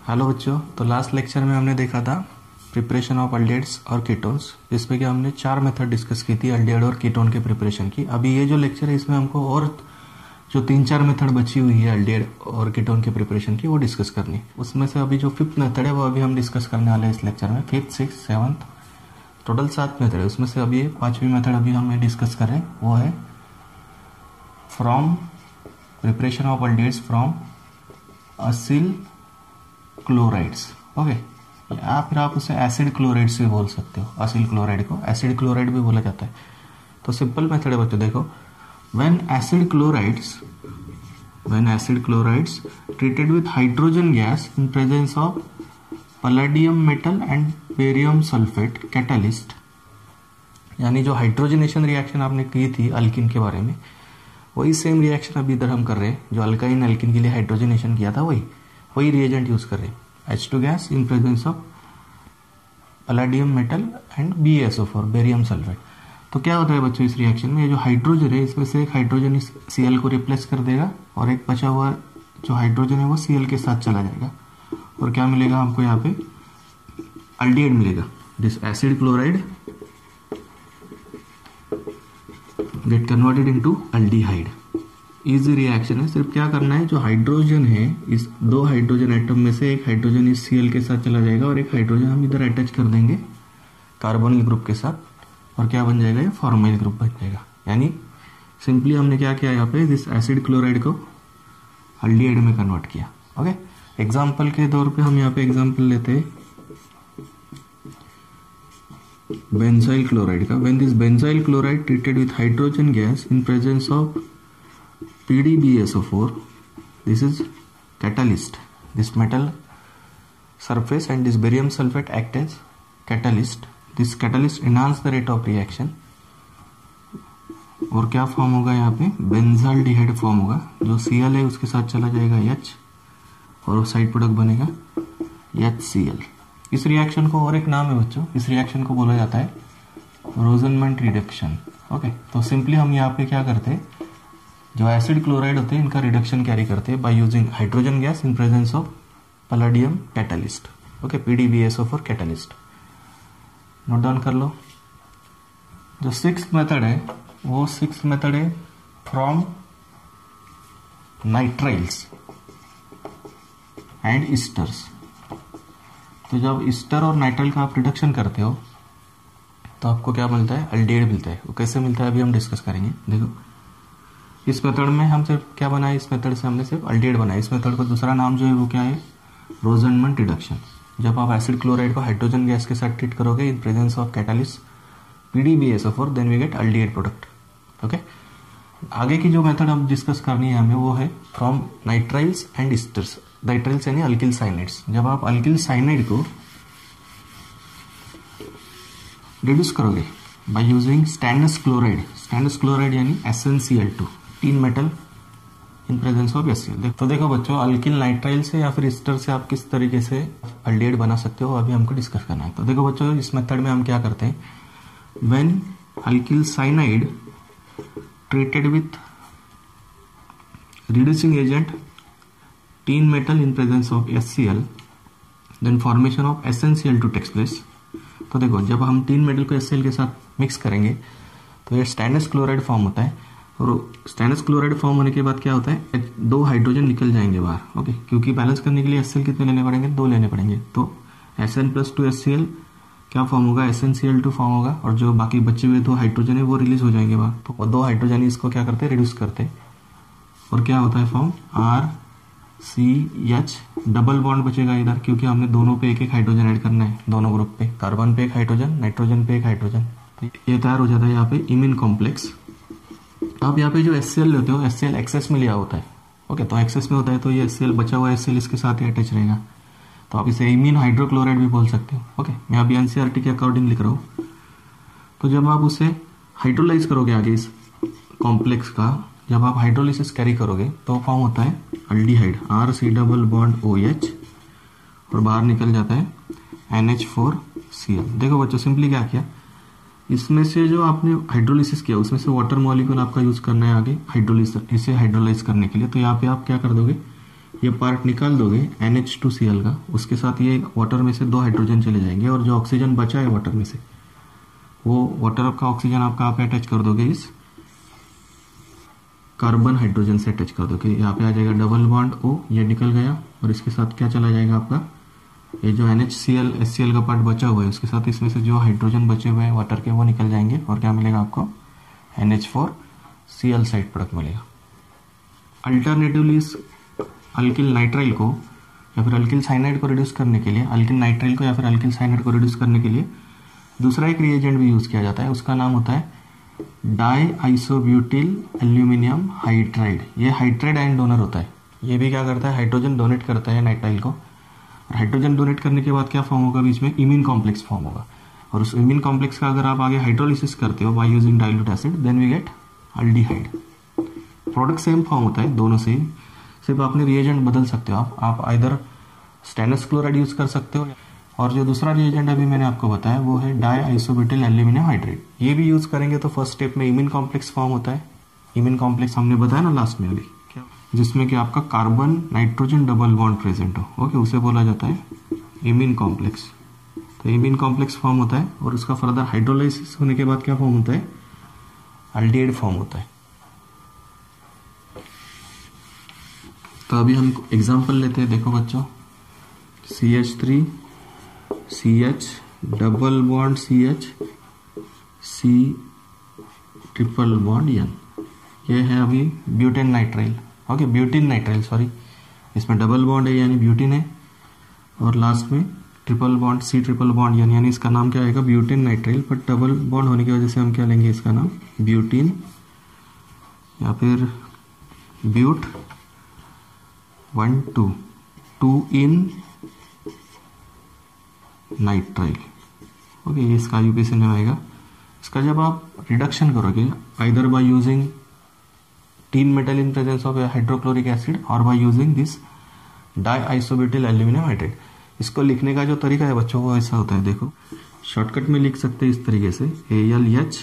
Hello बच्चों, तो last lecture में हमने देखा था प्रिपरेशन ऑफ अल्डिहाइड्स और कीटोन्स, जिसमें कि हमने 4 मेथड डिस्कस की थी अल्डिहाइड और कीटोन के प्रिपरेशन की। अभी ये जो लेक्चर है इसमें हमको और जो 3-4 मेथड बची हुई है अल्डिहाइड और कीटोन के प्रिपरेशन की, वो डिस्कस करनी। उसमें से अभी जो 5th मेथड है वो अभी हम डिस्कस करने वाले हैं इस लेक्चर में। 5th, 6th, 7th, total 7 method है। उसमें से अभी 5वीं मेथड अभी हम डिस्कस कर रहे हैं, वो है from preparation of aldehydes from Aseel chlorides. Okay, या फिर आप उसे एसिड क्लोराइड से बोल सकते हो। असिल क्लोराइड को एसिड क्लोराइड भी बोला जाता है। तो सिंपल मेथड है बच्चों, देखो, when acid chlorides treated with hydrogen gas in presence of palladium metal and barium sulphate catalyst, यानी जो हाइड्रोजनेशन रिएक्शन आपने की थी अल्किन के बारे में, वही सेम रिएक्शन अभी इधर हम कर रहे हैं। जो अल्काइन अल्किन के लिए हाइड्रोजनेशन किया था वही रिएजेंट यूज कर रहे हैं, H2 gas in presence of palladium metal and BeSO4 barium sulphate. तो क्या होता है बच्चों इस रिएक्शन में, ये जो हाइड्रोजन है इसमें से एक हाइड्रोजन इस Cl को रिप्लेस कर देगा और एक बचा हुआ जो हाइड्रोजन है वो Cl के साथ चला जाएगा और क्या मिलेगा हमको यहाँ पे, अल्डिहाइड मिलेगा। This acid chloride get converted into aldehyde. Easy reaction है। सिर्फ क्या करना है, जो हाइड्रोजन है इस 2 हाइड्रोजन एटम में से एक हाइड्रोजन इस Cl के साथ चला जाएगा और एक हाइड्रोजन हम इधर अटैच कर देंगे कार्बोनिल ग्रुप के साथ और क्या बन जाएगा, ये फॉर्माइल ग्रुप बन जाएगा। यानी सिंपली हमने क्या किया यहाँ पे, दिस एसिड क्लोराइड को अल्डिहाइड में कन्वर्ट किया। ओके, एग्जाम्पल के तौर पे हम यहाँ पे एग्जाम्पल लेते हैं बेंजाइल क्लोराइड का। When this benzyl chloride treated with hydrogen gas in presence of PdBSO4, this is catalyst. This metal surface and this barium sulfate act as catalyst. This catalyst enhance the rate of reaction और क्या form होगा यहाँ पे, benzaldehyde form होगा। जो Cl है उसके साथ चला जाएगा H और साइड प्रोडक्ट बनेगा HCl। इस रिएक्शन को और एक नाम है बच्चों, इस रिएक्शन को बोला जाता है रोजनमैंट रिडक्शन। ओके, तो सिंपली हम यहाँ पे क्या करते हैं, जो एसिड क्लोराइड होते हैं इनका रिडक्शन कैरी करते हैं by using hydrogen gas in presence of palladium catalyst. Okay, PdBSO4 catalyst. Note down कर लो। जो 6th मेथड है वो 6th मेथड है फ्रॉम नाइट्राइल्स एंड ईस्टर्स। तो जब ईस्टर और नाइट्राइल का आप रिडक्शन करते हो तो आपको क्या मिलता है, अल्डिहाइड मिलता है। वो कैसे मिलता है अभी हम डिस्कस करेंगे। देखो, इस मेथड में हम सिर्फ क्या बनाए, इस मेथड से हमने सिर्फ अल्डिहाइड बनाया। इस मेथड को दूसरा नाम जो है वो क्या है, रोजनमैंट रिडक्शन। जब आप एसिड क्लोराइड को हाइड्रोजन गैस के साथ ट्रीट करोगे in presence of catalyst PdBSO4, then we get aldehyde product. Okay, आगे की जो मेथड अब डिस्कस करनी है हमें वो है from nitriles and esters. Nitriles यानी अल्किल साइनाइड्स। जब आप अल्किल साइनाइड को रिड्यूस करोगे बाय यूजिंग स्टैंडर्स क्लोराइड यानी SnCl2, tin metal in presence of HCl। तो देखो बच्चों, अल्किल नाइट्राइल से या फिर ईस्टर से आप किस तरीके से अल्डिहाइड बना सकते हो अभी हमको डिस्कस करना है। तो देखो बच्चों, इस मेथड में हम क्या करते हैं, when alkyl cyanide treated with reducing agent tin metal in presence of HCl, then formation of SnCl2 takes place. तो देखो, जब हम टीन मेटल को HCl के साथ मिक्स करेंगे तो ये स्टैंडर्स क्लोराइड फॉर्म होता है और स्टैंडर्स क्लोराइड फॉर्म होने के बाद क्या होता है, 2 हाइड्रोजन निकल जाएंगे बाहर। ओके, क्योंकि बैलेंस करने के लिए HCl कितने लेने पड़ेंगे, 2 लेने पड़ेंगे। तो Sn+2HCl क्या फॉर्म होगा, SnCl2 फॉर्म होगा और जो बाकी बचे हुए 2 हाइड्रोजन है वो रिलीज हो जाएंगे बाहर। तो 2 हाइड्रोजन इसको क्या करते हैं, रिड्यूस करते हैं और क्या होता है फॉर्म RCH, डबल बॉन्ड बचेगा इधर क्योंकि हमने दोनों पे एक हाइड्रोजन ऐड करना है, दोनों ग्रुप पे, कार्बन पे एक हाइड्रोजन, नाइट्रोजन पे एक हाइड्रोजन। तो ये तैयार हो जाता है यहाँ पे इमीन कॉम्प्लेक्स। आप यहाँ पे जो HCl लेते हो, HCl एक्सेस में लिया होता है। ओके, तो एक्सेस में होता है तो ये HCl बचा हुआ HCl इसके साथ ही अटैच रहेगा, तो आप इसे इमीन हाइड्रोक्लोराइड भी बोल सकते हो। ओके, मैं अभी NCERT के अकॉर्डिंग लिख रहा हूँ। तो जब आप उसे हाइड्रोलाइज करोगे आगे इस कॉम्प्लेक्स का, जब आप हाइड्रोलिसिस कैरी करोगे तो फॉर्म होता है अल्डिहाइड, RC+OH और बाहर निकल जाता है NH4Cl। देखो बच्चों, सिंपली क्या किया, इसमें से जो आपने हाइड्रोलिसिस किया उसमें से वाटर मॉलिक्यूल आपका यूज करना है आगे हाइड्रोलिस, इसे हाइड्रोलाइज करने के लिए। तो यहाँ पे आप क्या कर दोगे, ये पार्ट निकाल दोगे NH2Cl का, उसके साथ ये वाटर में से 2 हाइड्रोजन चले जाएंगे और जो ऑक्सीजन बचा है वाटर में से वो वाटर का ऑक्सीजन आप कहाँ पे अटैच कर दोगे, इस कार्बन हाइड्रोजन से अटैच कर दोगे। यहाँ पे आ जाएगा डबल बॉन्ड O, ये निकल गया और इसके साथ क्या चला जाएगा आपका, ये जो NHCl HCl का पार्ट बचा हुआ है उसके साथ इसमें से जो हाइड्रोजन बचे हुए हैं वाटर के वो निकल जाएंगे और क्या मिलेगा आपको, NH4Cl साइड प्रोडक्ट मिलेगा। अल्टरनेटिवली इस अल्किल नाइट्राइल को या फिर अल्किल साइनाइड को रिड्यूस करने के लिए, अल्किल नाइट्राइल को या फिर अल्किल साइनाइड को रिड्यूस करने के लिए दूसरा एक रिएजेंट भी यूज किया जाता है, उसका नाम होता है डाई आइसोब्यूटिल एल्यूमिनियम हाइड्राइड। ये हाइड्राइड आयन डोनर होता है। ये भी क्या करता है, हाइड्रोजन डोनेट करता है नाइट्राइल को, और हाइड्रोजन डोनेट करने के बाद क्या फॉर्म होगा, बीच में इमीन कॉम्प्लेक्स फॉर्म होगा, और उस इमीन कॉम्प्लेक्स का अगर आप आगे हाइड्रोलिसिस करते हो by using dilute acid, then we get aldehyde. Product same form होता है दोनों से, सिर्फ आपने रिएजेंट बदल सकते हो। आप आइदर स्टेनलेस क्लोराइड यूज कर सकते हो, और जो दूसरा रिएजेंट अभी मैंने आपको बताया वो है डाई आइसोब्यूटिल एल्यूमिनियम हाइड्राइड। ये भी यूज करेंगे तो फर्स्ट स्टेप में इमीन कॉम्प्लेक्स फॉर्म होता है। इमीन कॉम्प्लेक्स हमने बताया ना लास्ट में अभी, जिसमें कि आपका carbon nitrogen double bond present हो, ओके, उसे बोला जाता है इमीन कॉम्प्लेक्स। तो इमीन कॉम्प्लेक्स फॉर्म होता है और उसका फर्दर हाइड्रोलाइसिस होने के बाद क्या फॉर्म होता है, अल्डिहाइड फॉर्म होता है। तो अभी हम एग्जांपल लेते हैं, देखो बच्चों, CH3 CH double bond CH C triple bond N, ये है अभी butane nitrile, okay, butene nitrile, sorry, इसमें डबल बॉन्ड है यानी ब्यूटीन है, और लास्ट में triple bond C triple bond N, यानी इसका नाम क्या आएगा, butane nitrile, but double bond होने की वजह से हम क्या लेंगे इसका नाम, ब्यूटीन या फिर ब्यूट 1,2 इन नाइट्राइल, ओके, ये इसका यूपीसी नेम आएगा। इसका जब आप रिडक्शन करोगे either by using tin metal in presence of hydrochloric acid और by using this di isobutyl aluminium hydride, इसको लिखने का जो तरीका है बच्चों वो ऐसा होता है, देखो शॉर्टकट में लिख सकते हैं इस तरीके से AlH,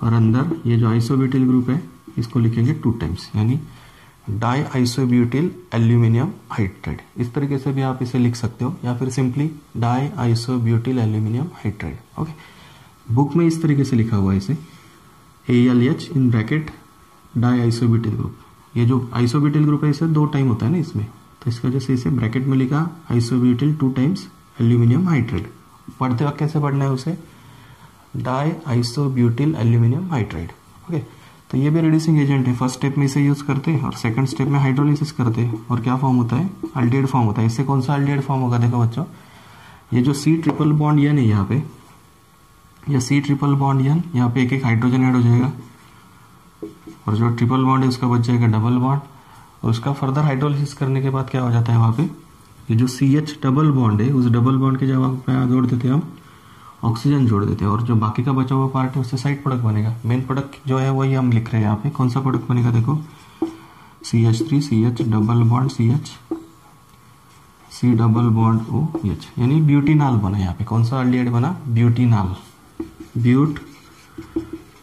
और अंदर ये जो आइसोब्यूटिल ग्रुप है इसको लिखेंगे 2 टाइम्स, यानी डाई आइसोब्यूटिल एल्यूमिनियम हाइड्राइड। इस तरीके से भी आप इसे लिख सकते हो, या फिर simply di isobutyl aluminium hydride, okay. Book में इस तरीके से लिखा हुआ है इसे AlH in bracket di isobutyl group. ये जो आइसोब्यूटिल ग्रुप है इसे 2 टाइम होता है ना इसमें, तो इसकी वजह से इसे ब्रैकेट में लिखा आइसोब्यूटिल 2 टाइम्स एल्यूमिनियम हाइड्राइड। पढ़ते वक्त कैसे पढ़ना है उसे, die isobutyl aluminium hydride, okay. तो ये भी रिड्यूसिंग एजेंट है, फर्स्ट स्टेप में इसे यूज करते हैं और सेकंड स्टेप में हाइड्रोलिसिस करते हैं, और क्या फॉर्म होता है, अल्डिहाइड फॉर्म होता है। इससे कौन सा अल्डिहाइड फॉर्म होगा, देखो बच्चों, ये जो C ट्रिपल बॉन्ड N है यहाँ पे, ये C ट्रिपल बॉन्ड N, यहाँ पे एक हाइड्रोजन ऐड हो जाएगा, और जो ट्रिपल बॉन्ड है उसका बच जाएगा डबल बॉन्ड, और उसका फर्दर हाइड्रोलिसिस करने के बाद क्या हो जाता है वहाँ पे, ये जो CH डबल बॉन्ड है उस डबल बॉन्ड के जगह जोड़ देते हैं हम ऑक्सीजन जोड़ देते हैं, और जो बाकी का बचा हुआ पार्ट है उससे साइड प्रोडक्ट बनेगा। मेन प्रोडक्ट जो है वही हम लिख रहे हैं यहाँ पे, कौन सा प्रोडक्ट बनेगा, देखो CH3 CH double bond CH C double bond OH, यानी ब्यूटीनाल बना यहाँ पे। कौन सा अल्डिहाइड बना, ब्यूटीनाल, ब्यूट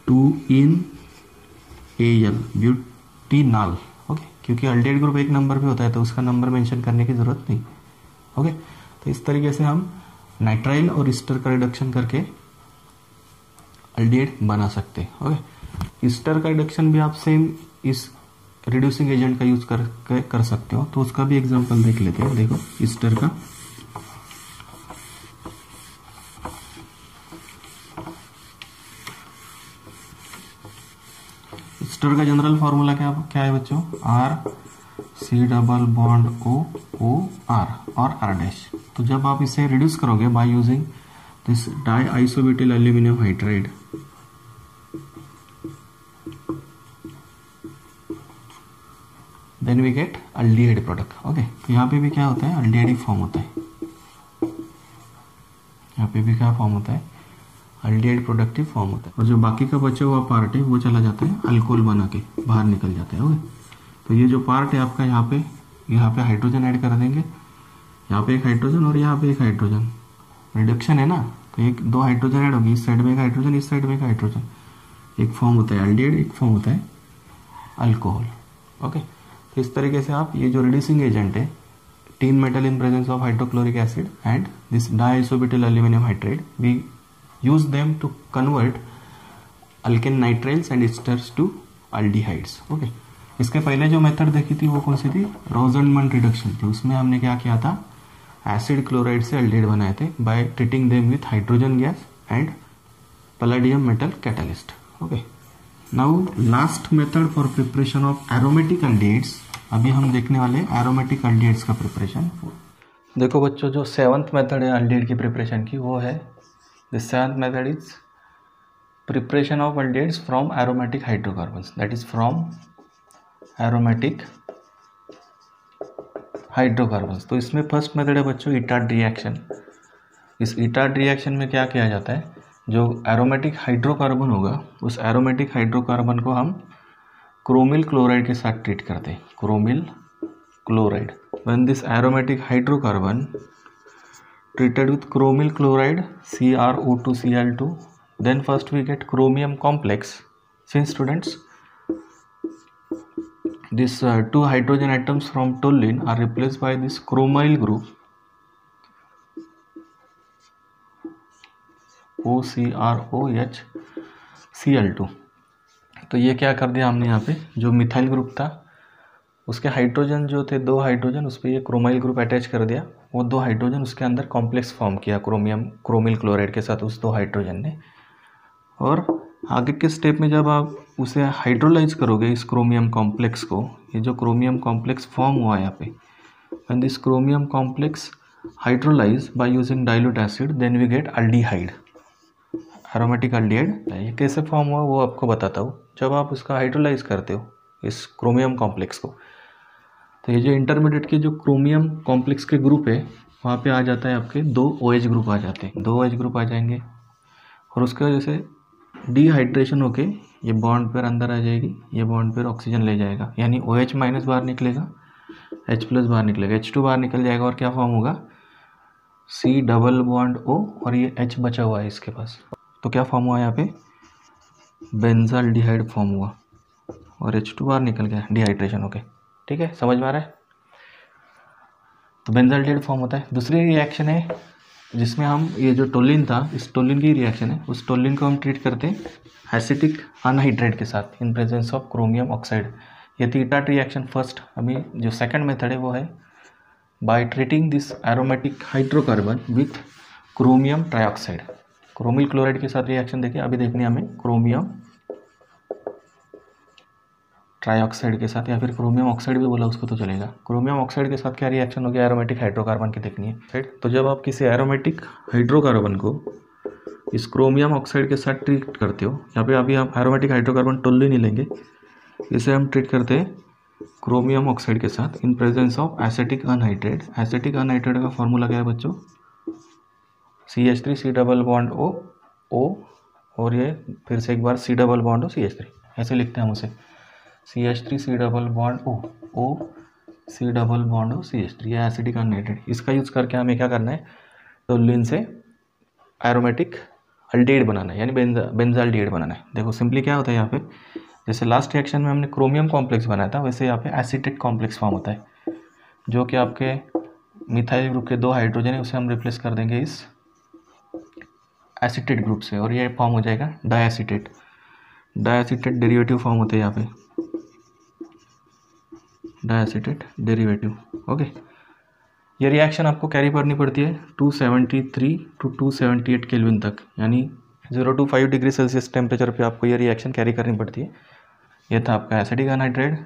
2 इन AL, ब्यूटीनाल, ओके, क्योंकि अल्डिहाइड ग्रुप एक नंबर पे होता है तो उसका नंबर मेंशन करने की जरूरत नहीं, ओके। तो इस तरीके से हम नाइट्राइल और ईस्टर का रिडक्शन करके अल्डिहाइड बना सकते हैं, ओके। ईस्टर का रिडक्शन भी आप सेम इस रिड्यूसिंग एजेंट का यूज कर सकते हो, तो उसका भी एग्जांपल देख लेते हैं। देखो ईस्टर का, ईस्टर का जनरल फॉर्मूला क्या है बच्चों, C डबल बॉन्ड OR और R डैश। तो जब आप इसे रिड्यूस करोगे by using this di isobutyl aluminium hydride, then we get aldehyde product, okay. तो यहाँ पे भी क्या होता है, अल्डिहाइड फॉर्म होता है, यहाँ पे भी क्या फॉर्म होता है, अल्डिहाइड प्रोडक्टिव फॉर्म होता है, और जो बाकी का बचा हुआ पार्ट है वो चला जाता है अल्कोहल बना के बाहर निकल जाता है, ओके। तो ये जो पार्ट है आपका यहाँ पे हाइड्रोजन ऐड कर देंगे, यहाँ पे एक हाइड्रोजन और यहाँ पे एक हाइड्रोजन, रिडक्शन है ना, तो 2 हाइड्रोजन ऐड होगी, इस साइड में एक हाइड्रोजन, इस साइड में एक हाइड्रोजन, एक फॉर्म होता है अल्डिहाइड, एक फॉर्म होता है अल्कोहल, ओके। तो इस तरीके से आप ये जो रिड्यूसिंग एजेंट है, tin metal in presence of hydrochloric acid and this diisobutyl aluminium hydride, we use them to convert alkane nitriles and esters to aldehydes. Okay, इसके पहले जो मेथड देखी थी वो कौन सी थी, रोजनमंड रिडक्शन थी। उसमें हमने क्या किया था, एसिड क्लोराइड से अल्डिहाइड बनाए थे by treating them with hydrogen gas and palladium metal catalyst. Okay, now last method for preparation of aromatic aldehydes, अभी हम देखने वाले एरोमेटिक अल्डिहाइड्स का प्रिपरेशन। देखो बच्चों, जो सेवंथ मेथड है अल्डिहाइड की प्रिपरेशन की, वो है the seventh method is preparation of aldehydes from aromatic hydrocarbons, that is from aromatic hydrocarbons. तो इसमें फर्स्ट मेथड है बच्चों इटार्ड रिएक्शन। इस इटार्ड रिएक्शन में क्या किया जाता है, जो एरोमेटिक हाइड्रोकार्बन होगा उस एरोमेटिक हाइड्रोकार्बन को हम क्रोमिल क्लोराइड के साथ ट्रीट करते हैं, chromyl chloride. When this aromatic hydrocarbon treated with chromyl chloride CrO2Cl2, then first we get chromium complex. Since students, these two hydrogen atoms from toluene are replaced by this chromyl group OCrOHCl2। तो ये क्या कर दिया हमने यहाँ पे, जो methyl group था उसके हाइड्रोजन जो थे, दो हाइड्रोजन, उस पर ये क्रोमाइल ग्रुप अटैच कर दिया। वो दो हाइड्रोजन उसके अंदर कॉम्प्लेक्स फॉर्म किया क्रोमिल क्लोराइड के साथ उस दो हाइड्रोजन ने। और आगे के स्टेप में जब आप उसे हाइड्रोलाइज करोगे इस क्रोमियम कॉम्प्लेक्स को, ये जो क्रोमियम कॉम्प्लेक्स फॉर्म हुआ यहाँ पे, and this chromium complex hydrolyse by using dilute acid, then we get aldehyde, aromatic aldehyde. ये कैसे फॉर्म हुआ वो आपको बताता हूँ। जब आप उसका हाइड्रोलाइज करते हो इस क्रोमियम कॉम्प्लेक्स को, तो ये जो इंटरमीडिएट के जो क्रोमियम कॉम्प्लेक्स के ग्रुप है वहाँ पे आ जाता है आपके दो OH ग्रुप आ जाते हैं, दो OH ग्रुप आ जाएंगे और उसके वजह से डिहाइड्रेशन होके ये बॉन्ड पेयर अंदर आ जाएगी, ये बॉन्ड पेयर ऑक्सीजन ले जाएगा, यानी OH माइनस बाहर निकलेगा, H प्लस बाहर निकलेगा, H2 बाहर निकल जाएगा और क्या फॉर्म होगा, C डबल बॉन्ड O और ये H बचा हुआ है इसके पास। तो क्या फॉर्म हुआ यहाँ पे, बेंजाल्डिहाइड फॉर्म हुआ और H2 बाहर निकल गया डिहाइड्रेशन होके। ठीक है, समझ में आ रहा है। तो बेंजाल्डिहाइड फॉर्म होता है। दूसरी रिएक्शन है जिसमें हम ये जो टोलिन था, इस टोलिन की रिएक्शन है, उस टोलिन को हम ट्रीट करते हैं एसिटिक अनहाइड्राइड के साथ इन प्रेजेंस ऑफ क्रोमियम ऑक्साइड। ये थी इटार्ड रिएक्शन फर्स्ट। अभी जो सेकंड मेथड है वो है by treating this aromatic hydrocarbon with chromium trioxide. Chromyl chloride के साथ रिएक्शन देखिए, अभी देखनी है हमें क्रोमियम ट्राइऑक्साइड के साथ, या फिर क्रोमियम ऑक्साइड भी बोला उसको तो चलेगा। क्रोमियम ऑक्साइड के साथ क्या रिएक्शन हो गया, एरोमेटिक हाइड्रोकार्बन की देखनी है, राइट। तो जब आप किसी एरोमेटिक हाइड्रोकार्बन को इस क्रोमियम ऑक्साइड के साथ ट्रीट करते हो, यहाँ पे अभी आप एरोमेटिक हाइड्रोकार्बन टोल्ली नहीं लेंगे, इसे हम ट्रीट करते हैं क्रोमियम ऑक्साइड के साथ इन presence of acetic anhydride. Acetic anhydride का फॉर्मूला क्या है बच्चों, CH3 C double bond O और ये फिर से एक बार C double bond O CH3, ऐसे लिखते हैं हम उसे, CH3 C double bond O C double bond O CH3, ये एसिडिक अनहाइड्राइड। इसका यूज़ करके हमें क्या करना है, टोल्यूइन से एरोमेटिक अल्डिहाइड बनाना है, यानी बेंजाल्डिहाइड बनाना है। देखो सिंपली क्या होता है यहाँ पे, जैसे लास्ट रिएक्शन में हमने क्रोमियम कॉम्प्लेक्स बनाया था, वैसे यहाँ पे एसिटेट कॉम्प्लेक्स फॉर्म होता है, जो कि आपके मिथाइल ग्रुप के दो हाइड्रोजन है उसे हम रिप्लेस कर देंगे इस एसिटेट ग्रुप से, और ये फॉर्म हो जाएगा डायएसिटेट। डायएसिटेट डेरिवेटिव फॉर्म होते हैं यहाँ पे, डायएसिटेट डेरिवेटिव। ओके, ये रिएक्शन आपको कैरी करनी पड़ती है 273 to 278 केल्विन तक, यानी 0 to 5 डिग्री सेल्सियस टेम्परेचर पे आपको ये रिएक्शन कैरी करनी पड़ती है। ये था आपका एसिडिक अनहाइड्राइड,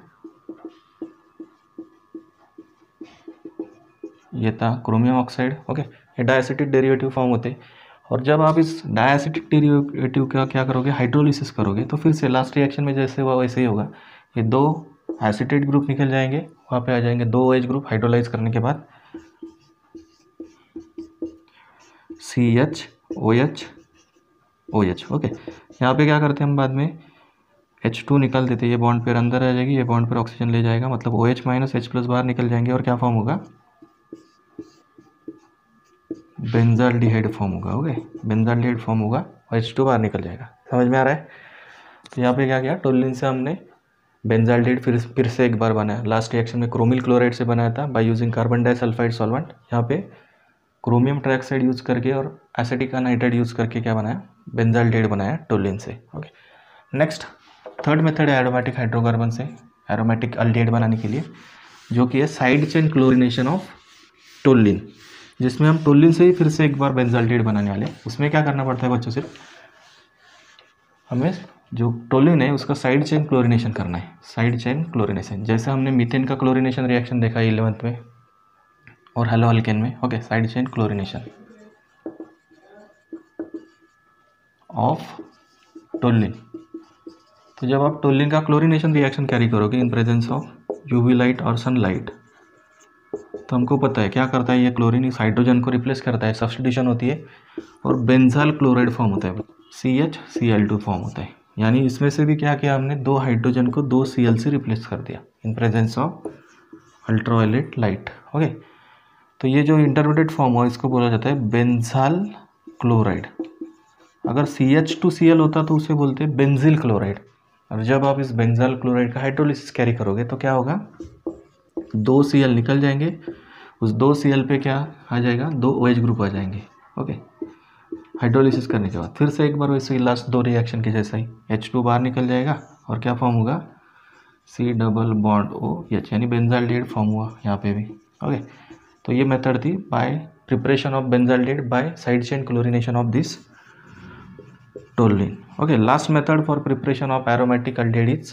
ये था क्रोमियम ऑक्साइड। ओके, ये डायएसिटिक डेरिवेटिव फॉर्म होते हैं, और जब आप इस डायएसिटिक डेरिवेटिव का क्या करोगे, हाइड्रोलिसिस करोगे, तो फिर से लास्ट रिएक्शन में जैसे हुआ वैसे ही होगा। ये दो एसिटेट ग्रुप निकल जाएंगे, वहाँ पे आ जाएंगे दो OH ग्रुप हाइड्रोलाइज करने के बाद, CH OH OH। ओके, यहाँ पे क्या करते हैं हम बाद में H2 निकाल देते हैं, ये बॉन्ड पेयर अंदर आ जाएगी, ये बॉन्ड पेयर ऑक्सीजन ले जाएगा, मतलब OH माइनस H प्लस बाहर निकल जाएंगे और क्या फॉर्म होगा, बेंजाल्डिहाइड फॉर्म होगा। ओके, बेंजाल्डिहाइड फॉर्म होगा और H2 बाहर निकल जाएगा। समझ में आ रहा है। तो यहाँ पे क्या किया, टोल्यूइन से हमने बेंजाल्डेट फिर से एक बार बनाया। लास्ट रिएक्शन में क्रोमिल क्लोराइड से बनाया था by using carbon disulphide solvent. यहाँ पे क्रोमियम ट्राइऑक्साइड यूज करके और एसिटिक अनहाइड्राइड यूज करके क्या बनाया, बेंजाल्डेट बनाया टोल्यूइन से। ओके, नेक्स्ट थर्ड मेथड है एरोमेटिक हाइड्रोकार्बन से एरोमेटिक अल्डिहाइड बनाने के लिए, जो कि है side chain chlorination of toluene, जिसमें हम टोल्यूइन से ही फिर से एक बार बेंजाल्डेट बनाने वाले। उसमें क्या करना पड़ता है बच्चों, सिर्फ हमें जो टोल्यूइन है उसका साइड चेन क्लोरिनेशन करना है। साइड चेन क्लोरिनेशन, जैसे हमने मीथेन का क्लोरिनेशन रिएक्शन देखा 11th में और हेलो अल्केन में। Okay, side chain chlorination of toluene. तो जब आप टोल्यूइन का क्लोरिनेशन रिएक्शन कैरी करोगे in presence of UV light और सनलाइट, तो हमको पता है क्या करता है ये क्लोरीन, इस हाइड्रोजन को रिप्लेस करता है, सब्स्टिट्यूशन होती है और बेंजाल क्लोराइड फॉर्म होता है, CH Cl2 फॉर्म होता है। यानी इसमें से भी क्या किया हमने, 2 हाइड्रोजन को 2 Cl से रिप्लेस कर दिया इन presence of ultraviolet light. Okay, तो ये जो इंटरमीडिएट फॉर्म हुआ इसको बोला जाता है बेंजाल क्लोराइड। अगर CH2Cl होता तो उसे बोलते हैं बेंजिल क्लोराइड। और जब आप इस बेंजाल क्लोराइड का हाइड्रोलिसिस कैरी करोगे तो क्या होगा, 2 Cl निकल जाएंगे, उस 2 Cl पे क्या आ जाएगा, 2 OH ग्रुप आ जाएंगे। ओके, हाइड्रोलिसिस करने के बाद फिर से एक बार वैसे ही लास्ट 2 रिएक्शन के जैसा ही H2 बाहर निकल जाएगा और क्या फॉर्म होगा, C डबल बॉन्ड OH, यानी बेंजाल्डेट फॉर्म हुआ यहाँ पे भी। ओके, तो ये मेथड थी by preparation of benzaldehyde by side chain chlorination of this toluene. Okay, last method for preparation of aromatic aldehyde is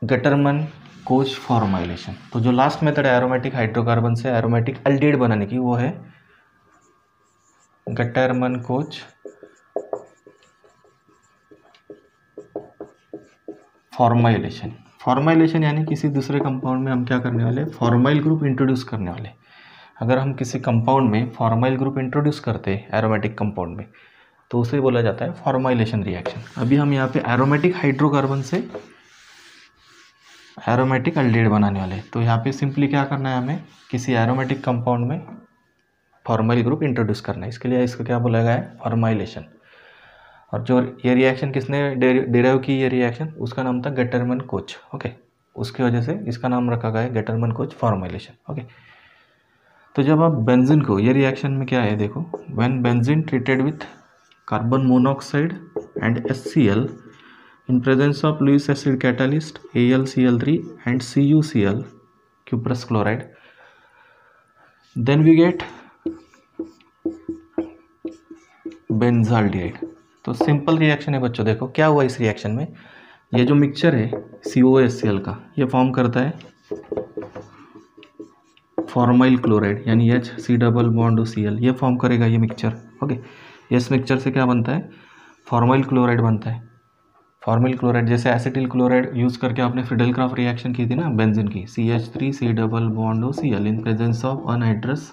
Gattermann Koch formylation. तो जो लास्ट मेथड है एरोमेटिक हाइड्रोकार्बन से एरोमेटिक अल्डिहाइड बनाने की, वो है गटरमन-कोच फॉर्माइलेशन। फॉर्माइलेशन यानी किसी दूसरे कंपाउंड में हम क्या करने वाले, फॉर्माइल ग्रुप इंट्रोड्यूस करने वाले। अगर हम किसी कंपाउंड में फॉर्माइल ग्रुप इंट्रोड्यूस करते हैं एरोमेटिक कंपाउंड में, तो उसे बोला जाता है फॉर्माइलेशन रिएक्शन। अभी हम यहाँ पे एरोमेटिक हाइड्रोकार्बन से एरोमेटिक अल्डिहाइड बनाने वाले। तो यहाँ पे सिंपली क्या करना है, हमें किसी एरोमेटिक कंपाउंड में फॉर्माइल ग्रुप इंट्रोड्यूस करना है। इसके लिए इसको क्या बोला गया है, फॉर्माइलेशन। और जो ये रिएक्शन किसने डिराइव की, ये रिएक्शन उसका नाम था गटरमन-कोच। ओके, उसकी वजह से इसका नाम रखा गया है गटरमन-कोच फॉर्माइलेशन। ओके, तो जब आप बेंजीन को, ये रिएक्शन में क्या है देखो, when benzene treated with carbon monoxide and HCl in presence of Lewis acid catalyst AlCl3 and CuCl cuprous chloride, then we get benzaldehyde. तो सिंपल रिएक्शन है बच्चों। देखो क्या हुआ इस रिएक्शन में, ये जो मिक्सचर है COHCl का, ये फॉर्म करता है फॉर्माइल क्लोराइड, यानी HC डबल बॉन्ड Cl, ये फॉर्म करेगा ये मिक्सचर। ओके, इस मिक्सचर से क्या बनता है, फॉर्माइल क्लोराइड बनता है। फॉर्माइल क्लोराइड जैसे एसिटिल क्लोराइड यूज़ करके आपने फ्रीडेल-क्राफ्ट रिएक्शन की थी ना बेंजीन की, CH3C double bond Cl in presence of anhydrous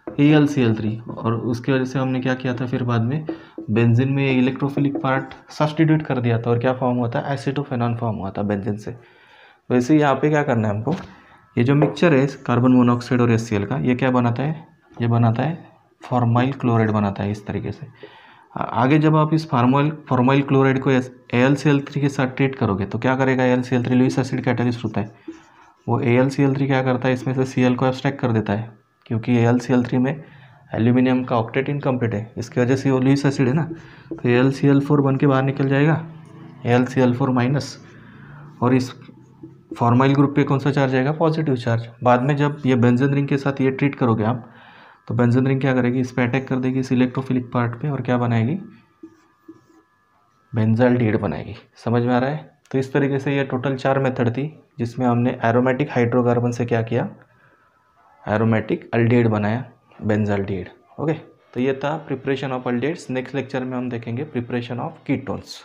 AlCl3, और उसकी वजह से हमने क्या किया था, फिर बाद में बेंजीन में इलेक्ट्रोफिलिक पार्ट सब्स्टिट्यूट कर दिया था और क्या फॉर्म हुआ था, एसिटोफेनॉन फॉर्म हुआ था बेंजीन से। वैसे ही यहाँ पे क्या करना है हमको, ये जो मिक्सचर है कार्बन मोनोऑक्साइड और HCl का, ये क्या बनाता है, ये बनाता है फॉर्माइल क्लोराइड बनाता है इस तरीके से। आगे जब आप इस फॉर्माइल क्लोराइड को AlCl3 के साथ ट्रीट करोगे तो क्या करेगा, AlCl3 लुईस एसिड कैटलिस्ट होता है, वो AlCl3 क्या करता है, इसमें से Cl को एब्स्ट्रैक्ट कर देता है, क्योंकि AlCl3 में एल्यूमिनियम का ऑक्टेट इनकम्प्लीट है, इसकी वजह से वो लुईस एसिड है ना, तो AlCl4 बन के बाहर निकल जाएगा, AlCl4 माइनस, और इस फॉर्माइल ग्रुप पे कौन सा चार्ज आएगा, पॉजिटिव चार्ज। बाद में जब ये बेंजीन रिंग के साथ ये ट्रीट करोगे आप, तो बेंजीन रिंग क्या करेगी, इस पे अटैक कर देगी इस इलेक्ट्रोफिलिक पार्ट पे और क्या बनाएगी, बेंजाल्डिहाइड बनाएगी। समझ में आ रहा है। तो इस तरीके से ये टोटल 4 मेथड थी जिसमें हमने एरोमेटिक हाइड्रोकार्बन से क्या किया, एरोमेटिक अल्डिहाइड बनाया, बेंजाल्डिहाइड। ओके, तो ये था preparation of aldehydes. Next lecture में हम देखेंगे प्रिपरेशन ऑफ कीटोन्स।